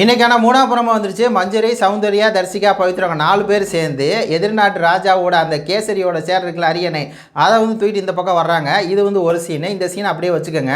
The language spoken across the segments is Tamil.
இன்றைக்கான 3ஆம் புறமா வந்துருச்சு. மஞ்சரி, சௌந்தர்யா, தர்சிகா, பவித்ரா 4 பேர் சேர்ந்து எதிர்நாட்டு ராஜாவோட அந்த கேசரியோட சேர் இருக்குல்ல அரியணை, அதை வந்து தூக்கிட்டு இந்த பக்கம் வர்றாங்க. இது வந்து ஒரு சீனு. இந்த சீன் அப்படியே வச்சுக்கோங்க.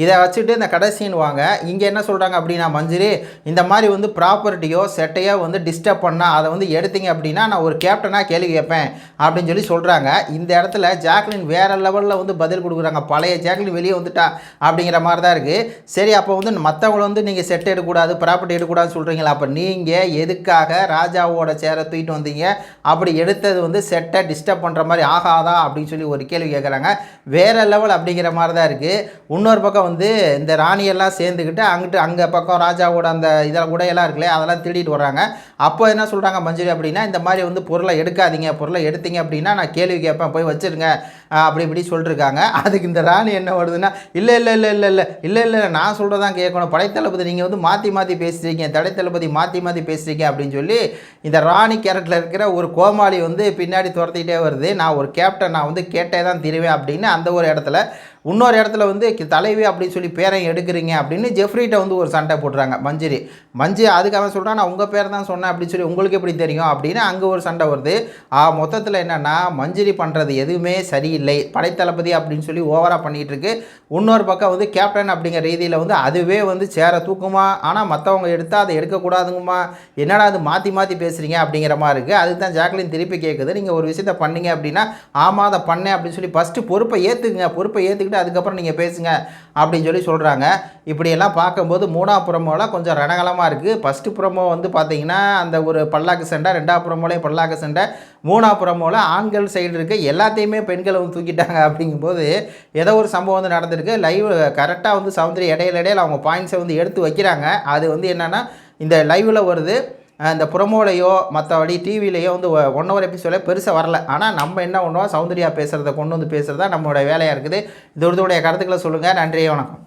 இதை வச்சுட்டு இந்த கடைசி சீன் வாங்க. இங்கே என்ன சொல்கிறாங்க அப்படின்னா, மஞ்சரி இந்த மாதிரி வந்து ப்ராப்பர்ட்டியோ செட்டையோ வந்து டிஸ்டர்ப் பண்ணால் அதை வந்து எடுத்தீங்க அப்படின்னா நான் ஒரு கேப்டனாக கேள்வி கேட்பேன் அப்படின்னு சொல்லி சொல்கிறாங்க. இந்த இடத்துல ஜாக்லின் வேறு லெவலில் வந்து பதில் கொடுக்குறாங்க. பழைய ஜாக்லின் வெளியே வந்துட்டா அப்படிங்கிற மாதிரி தான் இருக்குது. சரி, அப்போ வந்து மற்றவங்களை வந்து நீங்கள் செட் எடுக்கக்கூடாது, ப்ராப்பர்ட்டி கூடாதுன்னு சொல்கிறீங்களா? அப்போ நீங்கள் எதுக்காக ராஜாவோட சேரை தூக்கிட்டு வந்தீங்க? அப்படி எடுத்தது வந்து செட்டை டிஸ்டர்ப் பண்ணுற மாதிரி ஆகாதா அப்படின்னு சொல்லி ஒரு கேள்வி கேட்குறாங்க. வேறு லெவல் அப்படிங்கிற மாதிரி தான் இருக்குது. இன்னொரு பக்கம் வந்து இந்த ராணியெல்லாம் சேர்ந்துக்கிட்டு அங்கே பக்கம் ராஜாவோட அந்த இதெல்லாம் உடையெல்லாம் இருக்குல்ல, அதெல்லாம் திருடிட்டு வர்றாங்க. அப்போ என்ன சொல்கிறாங்க மஞ்சரி அப்படின்னா, இந்த மாதிரி வந்து பொருளை எடுக்காதீங்க, பொருளை எடுத்தீங்க அப்படின்னா நான் கேள்வி கேட்பேன், போய் வச்சுருங்க அப்படி இப்படி சொல்லிட்டுருக்காங்க. அதுக்கு இந்த ராணி என்ன வருதுன்னா, இல்லை இல்லை இல்லை இல்லை இல்லை இல்லை இல்லை நான் சொல்கிறதான் கேட்கணும், படைத்தளபதி நீங்கள் வந்து மாற்றி மாற்றி பேசுகிறீங்க, தடைத்தளபதி மாற்றி மாற்றி பேசுகிறீங்க அப்படின்னு சொல்லி இந்த ராணி கேரக்டரில் இருக்கிற ஒரு கோமாளி வந்து பின்னாடி துரத்திக்கிட்டே வருது. நான் ஒரு கேப்டன், நான் வந்து கேட்டே தான் திருவேன் அப்படின்னு அந்த ஒரு இடத்துல. இன்னொரு இடத்துல வந்து தலைவி அப்படின்னு சொல்லி பேரை எடுக்கிறீங்க அப்படின்னு ஜெஃப்ரிட்ட வந்து ஒரு சண்டை போட்டுறாங்க மஞ்சரி. அதுக்கு அவன் சொல்கிறான், நான் உங்கள் பேர் தான் சொன்னேன் அப்படின்னு சொல்லி உங்களுக்கு எப்படி தெரியும் அப்படின்னு அங்கே ஒரு சண்டை வருது. மொத்தத்தில் என்னென்னா மஞ்சரி பண்ணுறது எதுவுமே சரியில்லை, படைத்தளபதி அப்படின்னு சொல்லி ஓவராக பண்ணிகிட்டு இருக்கு. இன்னொரு பக்கம் வந்து கேப்டன் அப்படிங்கிற ரீதியில் வந்து அதுவே வந்து சேர தூக்குமா, ஆனால் மற்றவங்க எடுத்தால் அதை எடுக்கக்கூடாதுங்கம்மா, என்னடா அது மாற்றி மாற்றி பேசுகிறீங்க அப்படிங்கிற மாதிரி இருக்குது. அதுக்கு தான் ஜாக்லின் திருப்பி கேட்குது, நீங்கள் ஒரு விஷயத்தை பண்ணீங்க அப்படின்னா ஆமாம் அதை பண்ணேன் அப்படின்னு சொல்லி ஃபஸ்ட்டு பொறுப்பை ஏற்றுக்குங்க, பொறுப்பை ஏற்றுக்கிட்டு அதுக்கப்புறம் நீங்கள் பேசுங்க அப்படின்னு சொல்லி சொல்கிறாங்க. இப்படியெல்லாம் பார்க்கும்போது 3ஆம் புறமோலாம் கொஞ்சம் ரணகலமாக இருக்குது. ஃபஸ்ட்டு புறமோ வந்து பார்த்திங்கன்னா அந்த ஒரு பல்லாக்கு சண்டை, 2ஆம் புறமோலையும் பல்லாக்கு சண்டை, 3ஆம் புறமோல ஆண்கள் சைடு இருக்குது எல்லாத்தையுமே பெண்களை வந்து தூக்கிட்டாங்க. அப்படிங்கும்போது ஏதோ ஒரு சம்பவம் வந்து நடந்திருக்கு. லைவ் கரெக்டாக வந்து சௌந்தர்யா இடையில அவங்க பாயிண்ட்ஸை வந்து எடுத்து வைக்கிறாங்க. அது வந்து என்னென்னா இந்த லைவில் வருது. இந்த ப்ரொமோலையோ மற்றபடி டிவிலையோ வந்து 1 ஹவர் எபிசோடே பெருசாக வரல. ஆனால் நம்ம என்ன பண்ணுவோம், சௌந்தர்யா பேசுகிறத கொண்டு வந்து பேசுகிறதா நம்மளோட வேலையாக இருக்குது. இதோடைய கருத்துக்களை சொல்லுங்கள். நன்றி, வணக்கம்.